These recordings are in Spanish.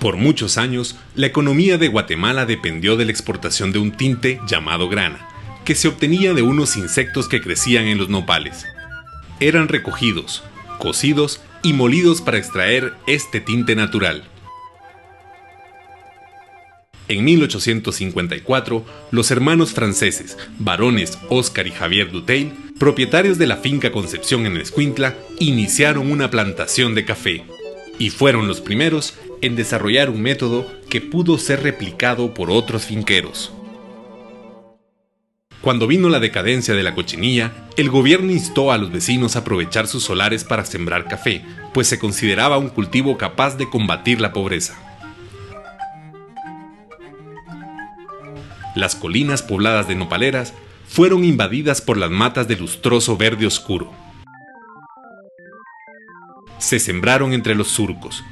Por muchos años, la economía de Guatemala dependió de la exportación de un tinte llamado grana, que se obtenía de unos insectos que crecían en los nopales. Eran recogidos, cocidos y molidos para extraer este tinte natural. En 1854, los hermanos franceses, varones Oscar y Javier Dutheil, propietarios de la finca Concepción en Escuintla, iniciaron una plantación de café, y fueron los primeros en desarrollar un método que pudo ser replicado por otros finqueros. Cuando vino la decadencia de la cochinilla, el gobierno instó a los vecinos a aprovechar sus solares para sembrar café, pues se consideraba un cultivo capaz de combatir la pobreza. Las colinas pobladas de nopaleras fueron invadidas por las matas de lustroso verde oscuro. Se sembraron entre los surcos.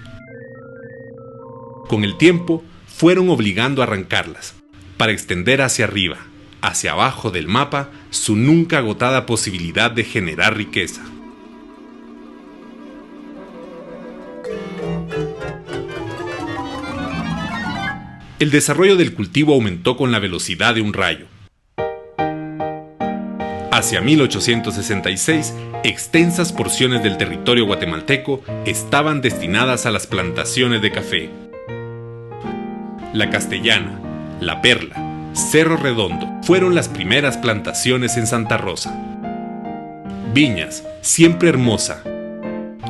Con el tiempo, fueron obligando a arrancarlas, para extender hacia arriba, hacia abajo del mapa, su nunca agotada posibilidad de generar riqueza. El desarrollo del cultivo aumentó con la velocidad de un rayo. Hacia 1866, extensas porciones del territorio guatemalteco estaban destinadas a las plantaciones de café. La Castellana, La Perla, Cerro Redondo fueron las primeras plantaciones en Santa Rosa. Viñas, Siempre Hermosa,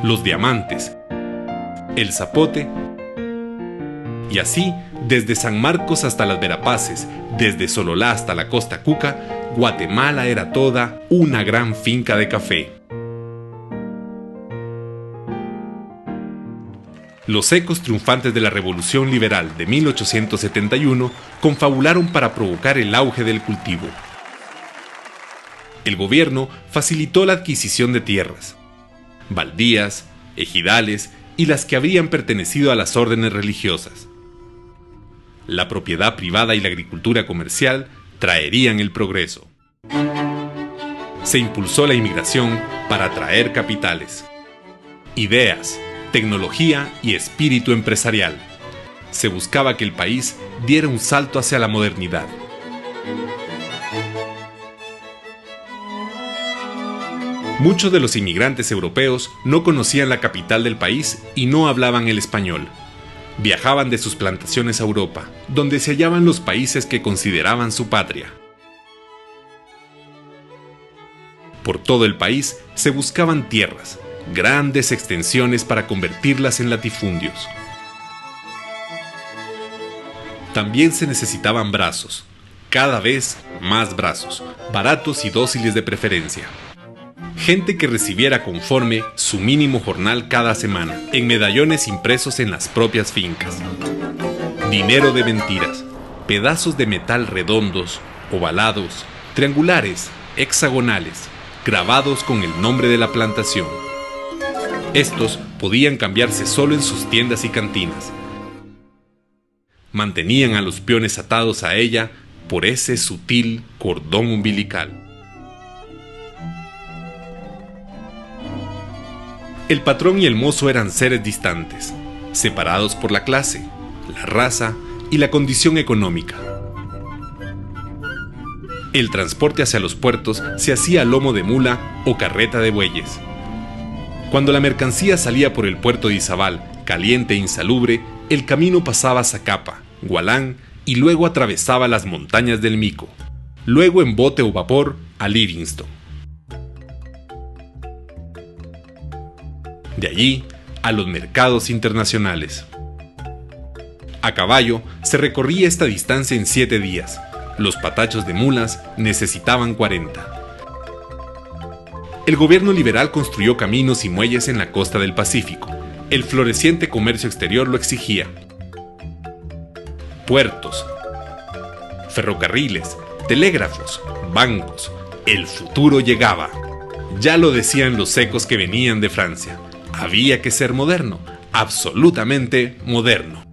Los Diamantes, El Zapote, y así, desde San Marcos hasta las Verapaces, desde Sololá hasta la Costa Cuca, Guatemala era toda una gran finca de café. Los ecos triunfantes de la Revolución Liberal de 1871 confabularon para provocar el auge del cultivo. El gobierno facilitó la adquisición de tierras, baldías, ejidales y las que habían pertenecido a las órdenes religiosas. La propiedad privada y la agricultura comercial traerían el progreso. Se impulsó la inmigración para atraer capitales, ideas, tecnología y espíritu empresarial. Se buscaba que el país diera un salto hacia la modernidad. Muchos de los inmigrantes europeos no conocían la capital del país y no hablaban el español. Viajaban de sus plantaciones a Europa, donde se hallaban los países que consideraban su patria. Por todo el país se buscaban tierras, grandes extensiones para convertirlas en latifundios. También se necesitaban brazos, cada vez más brazos, baratos y dóciles de preferencia. Gente que recibiera conforme su mínimo jornal cada semana, en medallones impresos en las propias fincas. Dinero de mentiras, pedazos de metal redondos, ovalados, triangulares, hexagonales, grabados con el nombre de la plantación. Estos podían cambiarse solo en sus tiendas y cantinas. Mantenían a los peones atados a ella por ese sutil cordón umbilical. El patrón y el mozo eran seres distantes, separados por la clase, la raza y la condición económica. El transporte hacia los puertos se hacía a lomo de mula o carreta de bueyes. Cuando la mercancía salía por el puerto de Izabal, caliente e insalubre, el camino pasaba a Zacapa, Gualán y luego atravesaba las montañas del Mico, luego en bote o vapor a Livingston. De allí a los mercados internacionales. A caballo se recorría esta distancia en 7 días. Los patachos de mulas necesitaban 40. El gobierno liberal construyó caminos y muelles en la costa del Pacífico. El floreciente comercio exterior lo exigía. Puertos, ferrocarriles, telégrafos, bancos. El futuro llegaba. Ya lo decían los ecos que venían de Francia. Había que ser moderno, absolutamente moderno.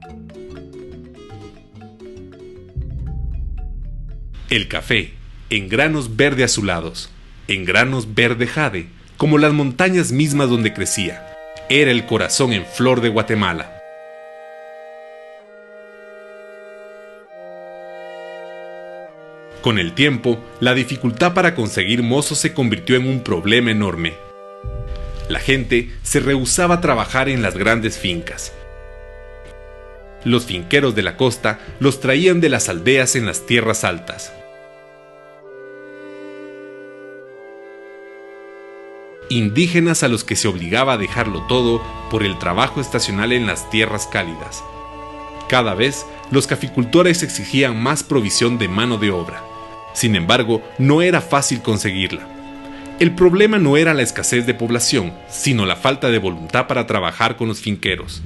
El café, en granos verde azulados, en granos verde jade, como las montañas mismas donde crecía, era el corazón en flor de Guatemala. Con el tiempo, la dificultad para conseguir mozos se convirtió en un problema enorme. La gente se rehusaba a trabajar en las grandes fincas. Los finqueros de la costa los traían de las aldeas en las tierras altas. Indígenas a los que se obligaba a dejarlo todo por el trabajo estacional en las tierras cálidas. Cada vez, los caficultores exigían más provisión de mano de obra. Sin embargo, no era fácil conseguirla. El problema no era la escasez de población, sino la falta de voluntad para trabajar con los finqueros.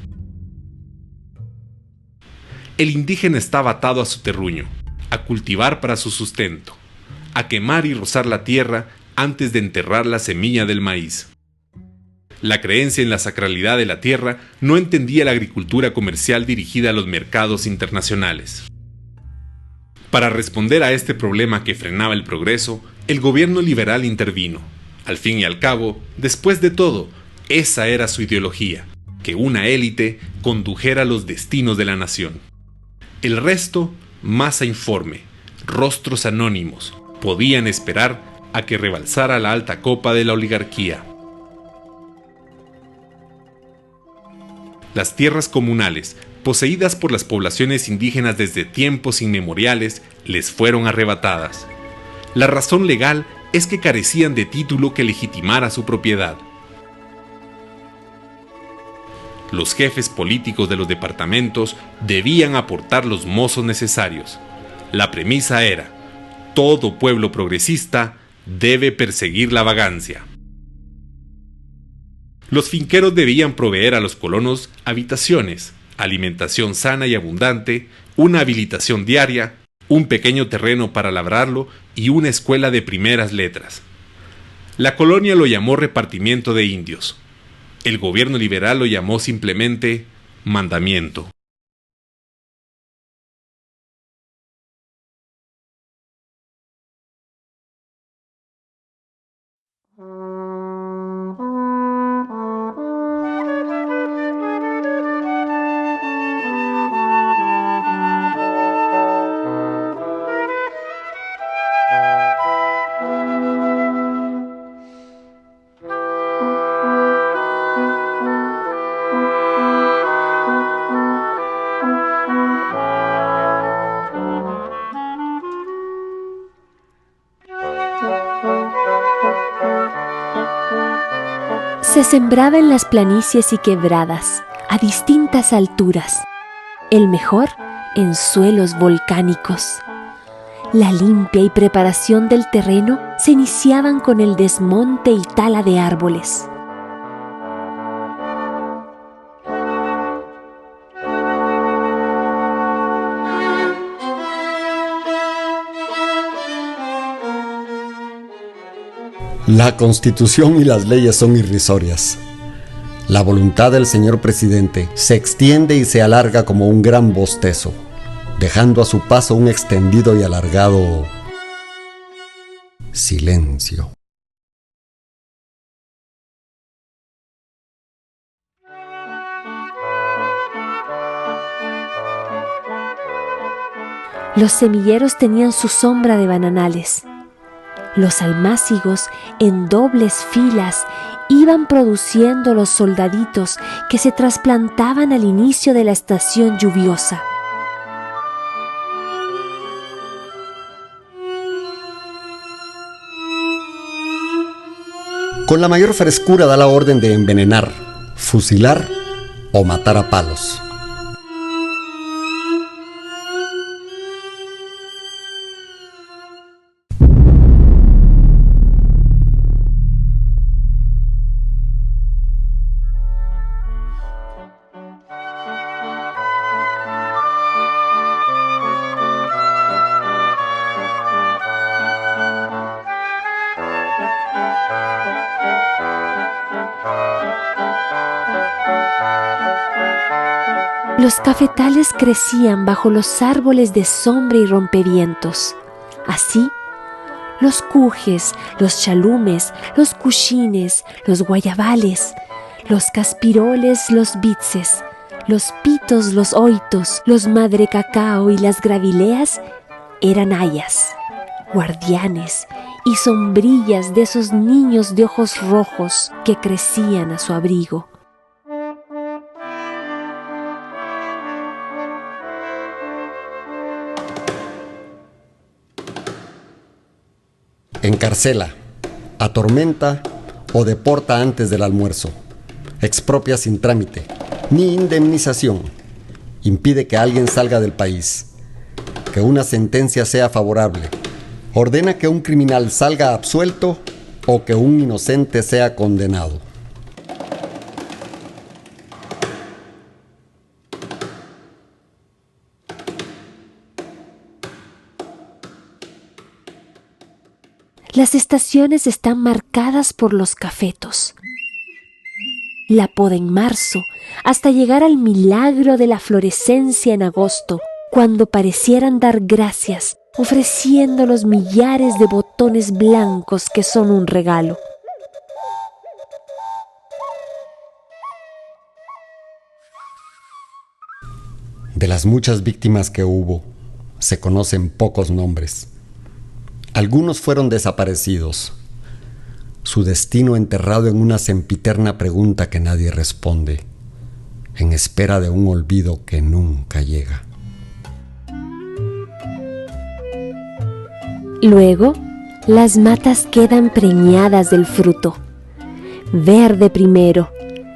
El indígena estaba atado a su terruño, a cultivar para su sustento, a quemar y rozar la tierra antes de enterrar la semilla del maíz. La creencia en la sacralidad de la tierra no entendía la agricultura comercial dirigida a los mercados internacionales. Para responder a este problema que frenaba el progreso, el gobierno liberal intervino. Al fin y al cabo, después de todo, esa era su ideología, que una élite condujera los destinos de la nación. El resto, masa informe, rostros anónimos, podían esperar a que rebalsara la alta copa de la oligarquía. Las tierras comunales, poseídas por las poblaciones indígenas desde tiempos inmemoriales, les fueron arrebatadas. La razón legal es que carecían de título que legitimara su propiedad. Los jefes políticos de los departamentos debían aportar los mozos necesarios. La premisa era: todo pueblo progresista debe perseguir la vagancia. Los finqueros debían proveer a los colonos habitaciones, alimentación sana y abundante, una habilitación diaria, un pequeño terreno para labrarlo y una escuela de primeras letras. La colonia lo llamó repartimiento de indios. El gobierno liberal lo llamó simplemente mandamiento. Se sembraba en las planicies y quebradas, a distintas alturas. El mejor en suelos volcánicos. La limpia y preparación del terreno se iniciaban con el desmonte y tala de árboles. La Constitución y las leyes son irrisorias. La voluntad del señor presidente se extiende y se alarga como un gran bostezo, dejando a su paso un extendido y alargado silencio. Los semilleros tenían su sombra de bananales. Los almácigos, en dobles filas, iban produciendo los soldaditos que se trasplantaban al inicio de la estación lluviosa. Con la mayor frescura da la orden de envenenar, fusilar o matar a palos. Los cafetales crecían bajo los árboles de sombra y rompevientos. Así, los cujes, los chalumes, los cuchines, los guayabales, los caspiroles, los bitzes, los pitos, los oitos, los madrecacao y las gravileas eran hayas, guardianes y sombrillas de esos niños de ojos rojos que crecían a su abrigo. Encarcela, atormenta o deporta antes del almuerzo. Expropia sin trámite, ni indemnización. Impide que alguien salga del país. Que una sentencia sea favorable. Ordena que un criminal salga absuelto o que un inocente sea condenado. Las estaciones están marcadas por los cafetos. La poda en marzo, hasta llegar al milagro de la florescencia en agosto, cuando parecieran dar gracias, ofreciendo los millares de botones blancos que son un regalo. De las muchas víctimas que hubo, se conocen pocos nombres. Algunos fueron desaparecidos, su destino enterrado en una sempiterna pregunta que nadie responde, en espera de un olvido que nunca llega. Luego, las matas quedan preñadas del fruto. Verde primero,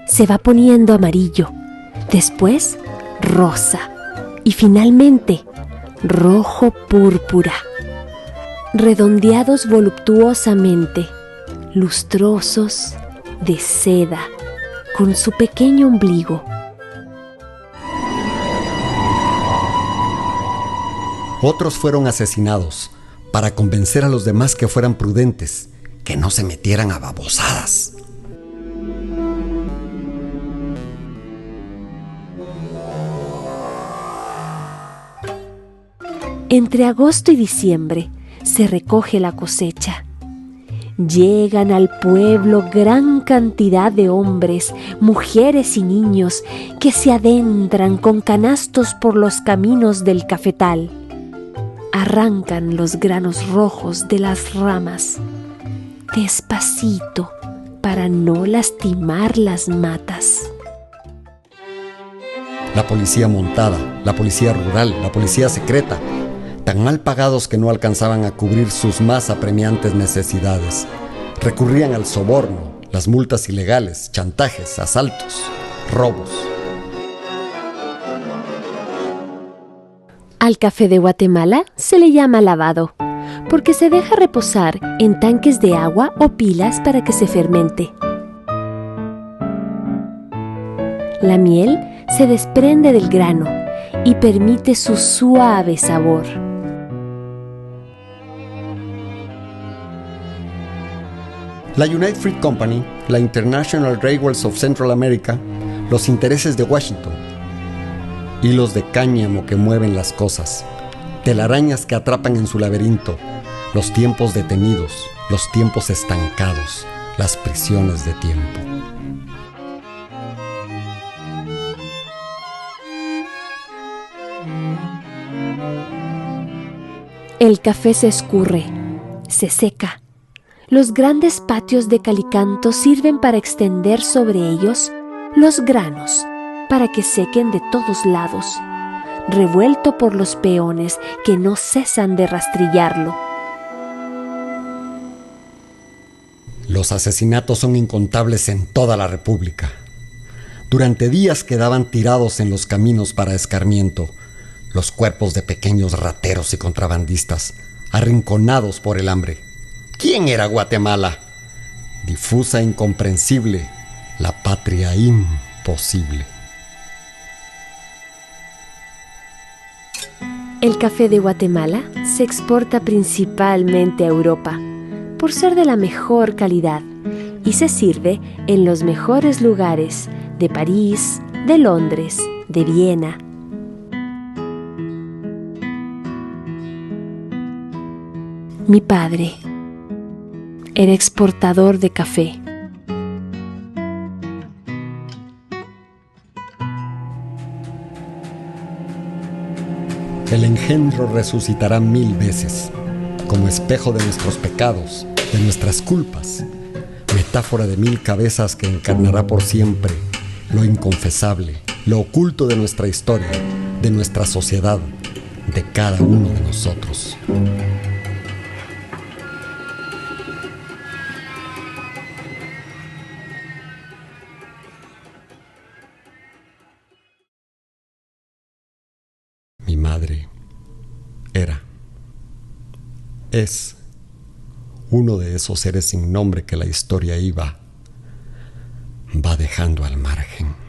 se va poniendo amarillo, después rosa y finalmente rojo púrpura. Redondeados voluptuosamente, lustrosos, de seda, con su pequeño ombligo. Otros fueron asesinados para convencer a los demás que fueran prudentes, que no se metieran a babosadas. Entre agosto y diciembre se recoge la cosecha. Llegan al pueblo gran cantidad de hombres, mujeres y niños que se adentran con canastos por los caminos del cafetal. Arrancan los granos rojos de las ramas, despacito, para no lastimar las matas. La policía montada, la policía rural, la policía secreta, tan mal pagados que no alcanzaban a cubrir sus más apremiantes necesidades. Recurrían al soborno, las multas ilegales, chantajes, asaltos, robos. Al café de Guatemala se le llama lavado, porque se deja reposar en tanques de agua o pilas para que se fermente. La miel se desprende del grano y permite su suave sabor. La United Fruit Company, la International Railways of Central America, los intereses de Washington, hilos de cáñamo que mueven las cosas, telarañas que atrapan en su laberinto, los tiempos detenidos, los tiempos estancados, las prisiones de tiempo. El café se escurre, se seca. Los grandes patios de calicanto sirven para extender sobre ellos los granos, para que sequen de todos lados, revuelto por los peones que no cesan de rastrillarlo. Los asesinatos son incontables en toda la República. Durante días quedaban tirados en los caminos para escarmiento los cuerpos de pequeños rateros y contrabandistas, arrinconados por el hambre. ¿Quién era Guatemala? Difusa e incomprensible, la patria imposible. El café de Guatemala se exporta principalmente a Europa, por ser de la mejor calidad, y se sirve en los mejores lugares de París, de Londres, de Viena. Mi padre era exportador de café. El engendro resucitará 1000 veces, como espejo de nuestros pecados, de nuestras culpas, metáfora de 1000 cabezas que encarnará por siempre lo inconfesable, lo oculto de nuestra historia, de nuestra sociedad, de cada uno de nosotros. Mi madre es uno de esos seres sin nombre que la historia va dejando al margen.